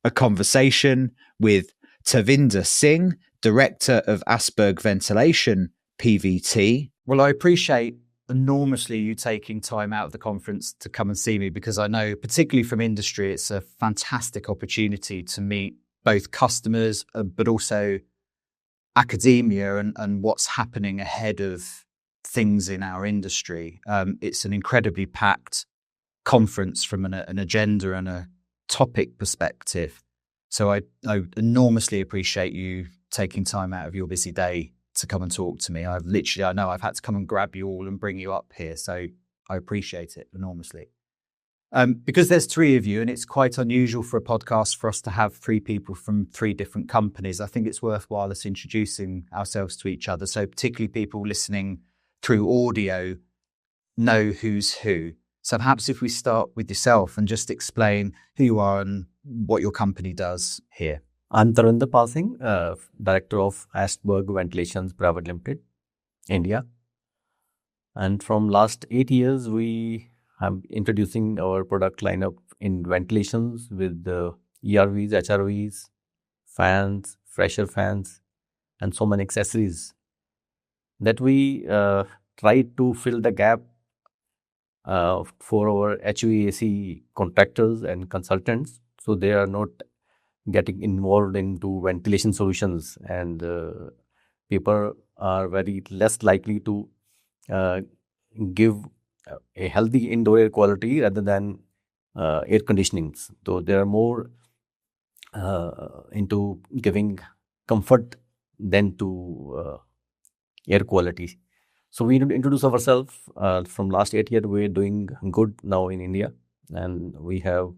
a conversation with Tavinder Singh, Director of Astberg Ventilation, PVT. Well, I appreciate enormously you taking time out of the conference to come and see me, because I know, particularly from industry, it's a fantastic opportunity to meet both customers, but also academia and what's happening ahead of things in our industry. It's an incredibly packed conference from an agenda and a topic perspective. So I enormously appreciate you taking time out of your busy day to come and talk to me. I know I've had to come and grab you all and bring you up here. So I appreciate it enormously. Because there's three of you, and it's quite unusual for a podcast for us to have three people from three different companies, I think it's worthwhile us introducing ourselves to each other. So particularly people listening through audio know who's who. So perhaps if we start with yourself and just explain who you are and what your company does here. I'm Tavinder Pal Singh, Director of Astberg Ventilations Private Limited, India. And from last 8 years, we are introducing our product lineup in ventilations with the ERVs, HRVs, fans, pressure fans, and so many accessories that we try to fill the gap for our HVAC contractors and consultants, so they are not getting involved into ventilation solutions, and people are very less likely to give a healthy indoor air quality rather than air conditioning. So they are more into giving comfort than to air quality. So we need to introduce ourselves. From last 8 years, we're doing good now in India, and we have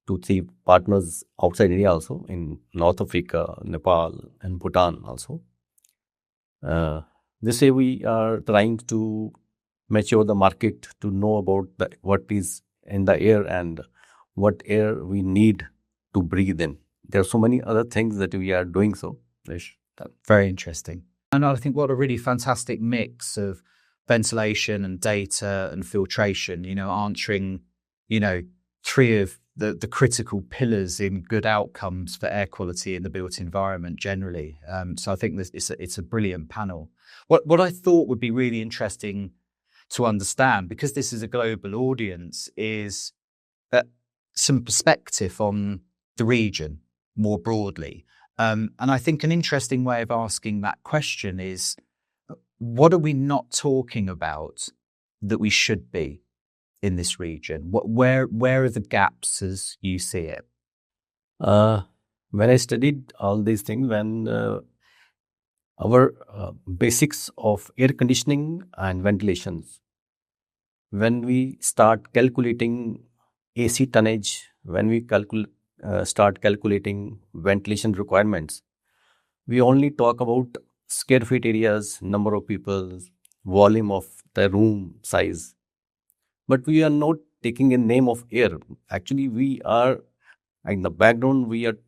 2-3 partners outside India also, in North Africa, Nepal, and Bhutan also. This way we are trying to mature the market to know about what is in the air and what air we need to breathe in. There are so many other things that we are doing so. Very interesting. And I think what a really fantastic mix of ventilation and data and filtration, answering, three of the critical pillars in good outcomes for air quality in the built environment generally. So I think it's a brilliant panel. What I thought would be really interesting to understand, because this is a global audience, is some perspective on the region more broadly. And I think an interesting way of asking that question is, what are we not talking about that we should be in this region? Where are the gaps as you see it? When I studied all these things, when our basics of air conditioning and ventilations, when we start calculating AC tonnage, when we start calculating ventilation requirements, we only talk about square feet areas, number of people, volume of the room size. But we are not taking a name of air. Actually, we are, in the background, we are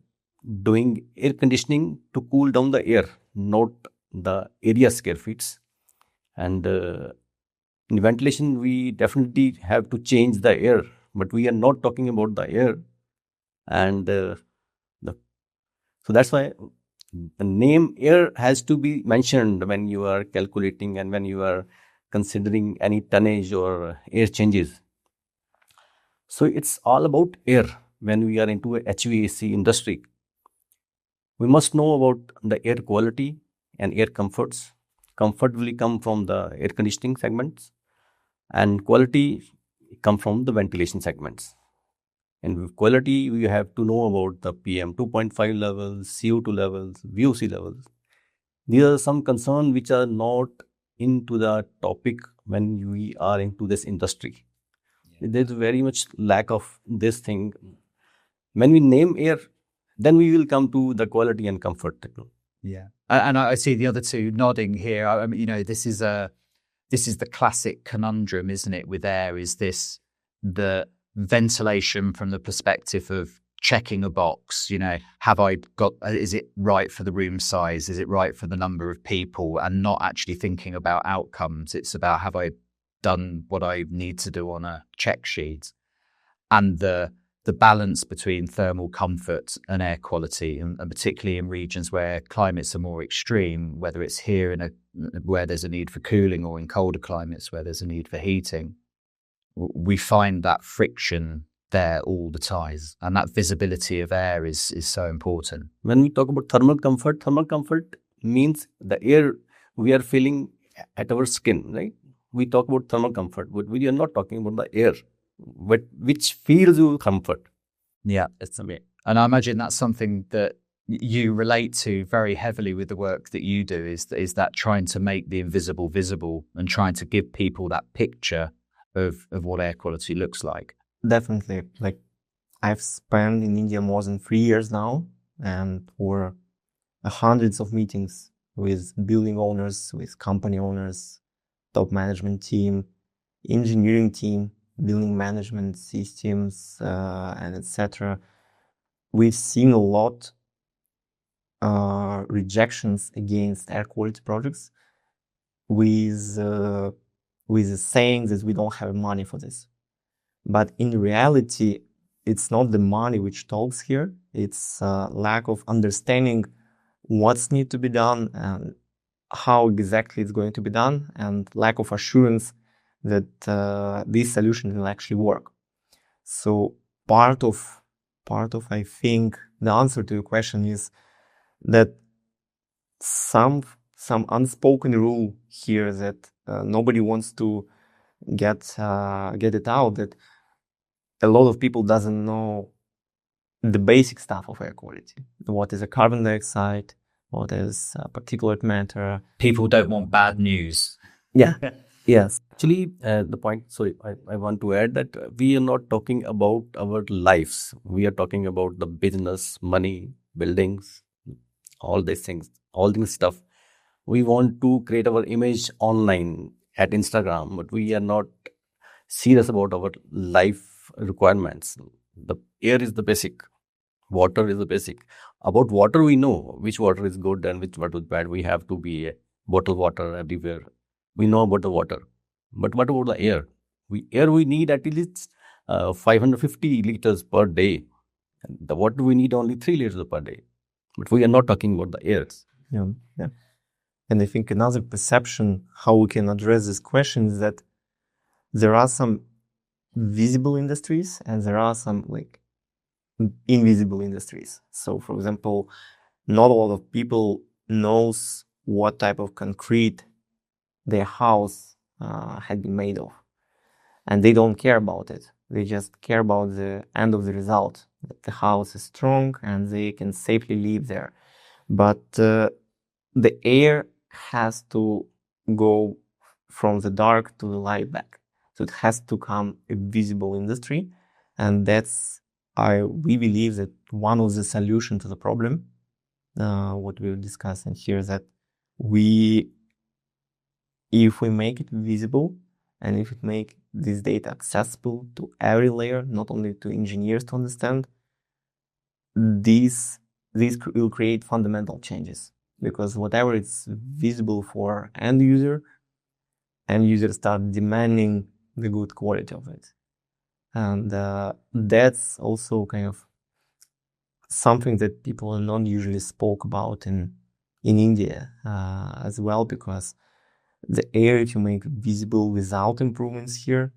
doing air conditioning to cool down the air, not the area square feet. And in ventilation, we definitely have to change the air, but we are not talking about the air. And so that's why the name air has to be mentioned when you are calculating and when you are considering any tonnage or air changes. So it's all about air. When we are into a HVAC industry, we must know about the air quality and air comforts. Comfort will come from the air conditioning segments, and quality come from the ventilation segments. And with quality, we have to know about the PM 2.5 levels, CO2 levels, VOC levels. These are some concerns which are not into the topic when we are into this industry. Yeah. There's very much lack of this thing. When we name air, then we will come to the quality and comfort. Yeah, and I see the other two nodding here. I mean, this is the classic conundrum, isn't it? With air, is this the ventilation from the perspective of checking a box? Is it right for the room size? Is it right for the number of people? And not actually thinking about outcomes. It's about, have I done what I need to do on a check sheet? And the the balance between thermal comfort and air quality, and particularly in regions where climates are more extreme, whether it's here where there's a need for cooling, or in colder climates where there's a need for heating. We find that friction there all the time, and that visibility of air is so important. When we talk about thermal comfort means the air we are feeling at our skin, right? We talk about thermal comfort, but we are not talking about the air, which feels you comfort. Yeah, it's a bit. And I imagine that's something that you relate to very heavily with the work that you do, is that trying to make the invisible visible and trying to give people that picture of what air quality looks like. Definitely. Like, I've spent in India more than 3 years now, and for hundreds of meetings with building owners, with company owners, top management team, engineering team, building management systems, and etc. We've seen a lot rejections against air quality projects with the saying that we don't have money for this. But in reality, it's not the money which talks here. It's lack of understanding what's need to be done and how exactly it's going to be done, and lack of assurance that this solution will actually work. So part of I think the answer to your question is that some unspoken rule here that nobody wants to get it out, that a lot of people doesn't know the basic stuff of air quality. What is a carbon dioxide? What is particulate matter? People don't want bad news. Yeah. Yes. Actually, the point, sorry, I want to add that we are not talking about our lives. We are talking about the business, money, buildings, all these things, all this stuff. We want to create our image online at Instagram, but we are not serious about our life requirements. The air is the basic. Water is the basic. About water, we know which water is good and which water is bad. We have to be bottled water everywhere. We know about the water. But what about the air? We need at least 550 liters per day. The water we need only 3 liters per day. But we are not talking about the air. Yeah. And I think another perception how we can address this question is that there are some visible industries and there are some like invisible industries. So, for example, not a lot of people knows what type of concrete their house had been made of, and they don't care about it. They just care about the end of the result, that the house is strong and they can safely live there. But the air has to go from the dark to the light back, so it has to come a visible industry, and we believe that one of the solution to the problem, what we're discussing here, is that if we make it visible and if it make this data accessible to every layer, not only to engineers to understand, these will create fundamental changes. Because whatever it's visible for end user start demanding the good quality of it. And that's also kind of something that people not usually spoke about in India as well, because the air, if you make it visible without improvements here,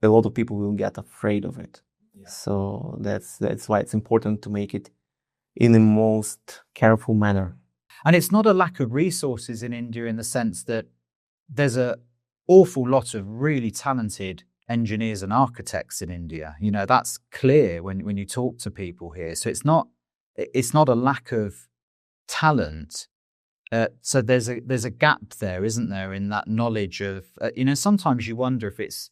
a lot of people will get afraid of it. Yeah. So that's why it's important to make it in the most careful manner. And it's not a lack of resources in India in the sense that there's an awful lot of really talented engineers and architects in India. You know, that's clear when you talk to people here. So it's not a lack of talent. So there's a gap there, isn't there, in that knowledge of, sometimes you wonder if it's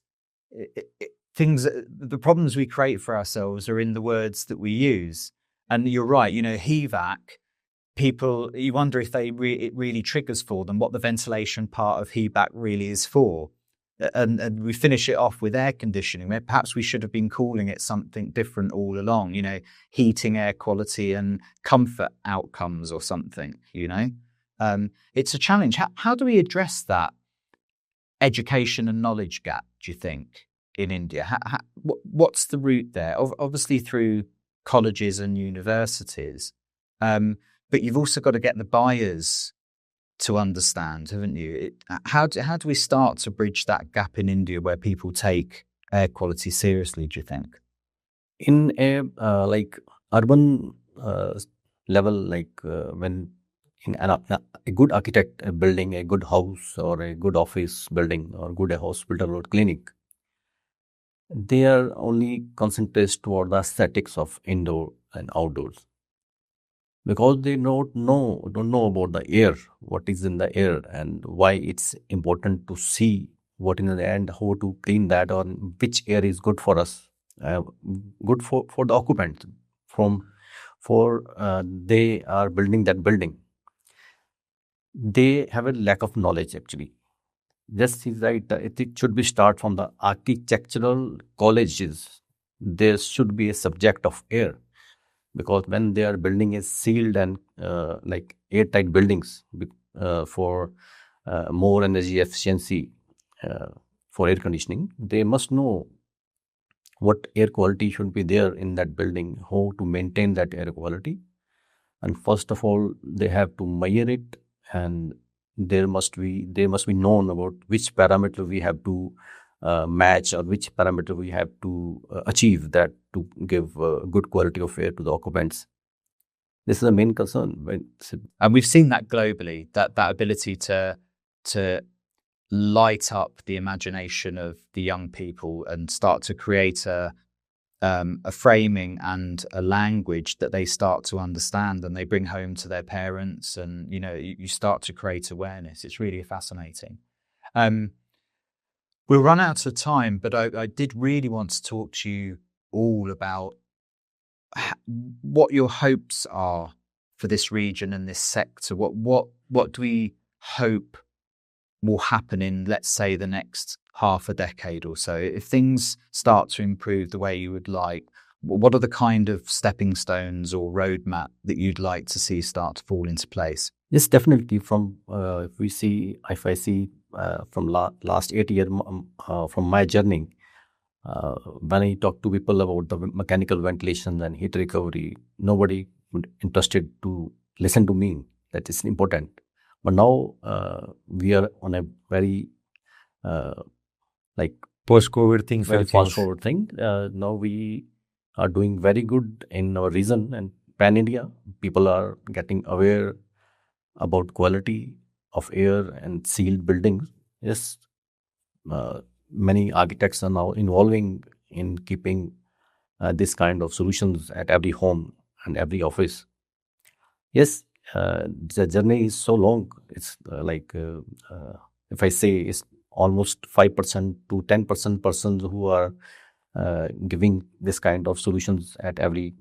things, the problems we create for ourselves are in the words that we use. And you're right, HVAC, people, you wonder if it really triggers for them what the ventilation part of HVAC really is for. And we finish it off with air conditioning. Perhaps we should have been calling it something different all along, heating, air quality and comfort outcomes or something, It's a challenge. How do we address that education and knowledge gap, do you think? in India? What's the route there? Obviously through colleges and universities, but you've also got to get the buyers to understand, haven't you? How do we start to bridge that gap in India where people take air quality seriously, do you think? In a like urban level, like when in a good architect building a good house or a good office building or good hospital or clinic, they are only concentrated toward the aesthetics of indoor and outdoors, because they don't know about the air, what is in the air, and why it's important to see what in the end, how to clean that, or which air is good for us, good for the occupants, for they are building that building. They have a lack of knowledge actually. Just is right. It should be start from the architectural colleges. There should be a subject of air, because when they are building a sealed and like airtight buildings for more energy efficiency for air conditioning, they must know what air quality should be there in that building, how to maintain that air quality. And first of all, they have to measure it, and they must be known about which parameter we have to match, or which parameter we have to achieve that to give good quality of air to the occupants. This is the main concern. And we've seen that globally, that ability to light up the imagination of the young people and start to create a framing and a language that they start to understand and they bring home to their parents, and you start to create awareness. It's really fascinating. We'll run out of time, but I did really want to talk to you all about what your hopes are for this region and this sector. What do we hope will happen in, let's say, the next half a decade or so? If things start to improve the way you would like, what are the kind of stepping stones or roadmap that you'd like to see start to fall into place? Yes, definitely. From if I see from last 8 years from my journey, when I talk to people about the mechanical ventilation and heat recovery, nobody would interested to listen to me. That is important. But now we are on a very post-COVID thing. Very fast-forward thing. Now we are doing very good in our region and pan-India. People are getting aware about quality of air and sealed buildings. Yes, many architects are now involving in keeping this kind of solutions at every home and every office. Yes, the journey is so long. It's if I say it's almost 5% to 10% persons who are giving this kind of solutions at every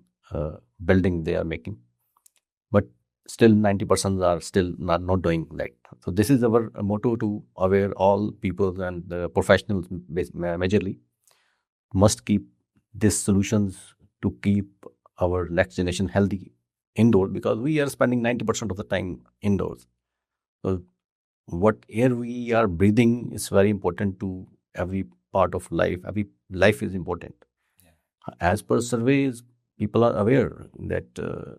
building they are making. But still 90% are still not doing that. So this is our motto, to aware all people and the professionals majorly must keep these solutions to keep our next generation healthy indoor, because we are spending 90% of the time indoors. So what air we are breathing is very important to every part of life. Every life is important. Yeah. As per surveys, people are aware that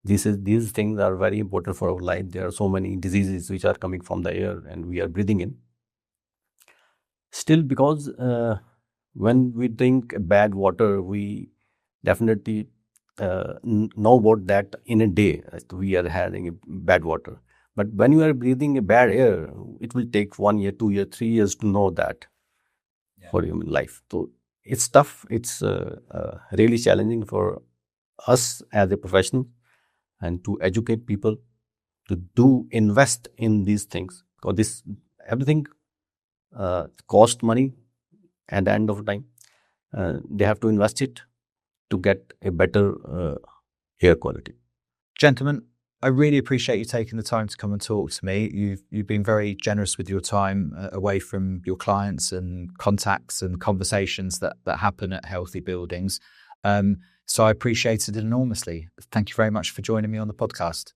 these things are very important for our life. There are so many diseases which are coming from the air and we are breathing in. Still, because when we drink bad water, we definitely know about that in a day. We are having bad water. But when you are breathing a bad air, it will take 1 year, 2 years, 3 years to know that for human life. So it's tough. It's really challenging for us as a professional, and to educate people to invest in these things, because everything cost money. At the end of the time, they have to invest it to get a better air quality. Gentlemen, I really appreciate you taking the time to come and talk to me. You've been very generous with your time away from your clients and contacts and conversations that happen at healthy buildings. So I appreciate it enormously. Thank you very much for joining me on the podcast.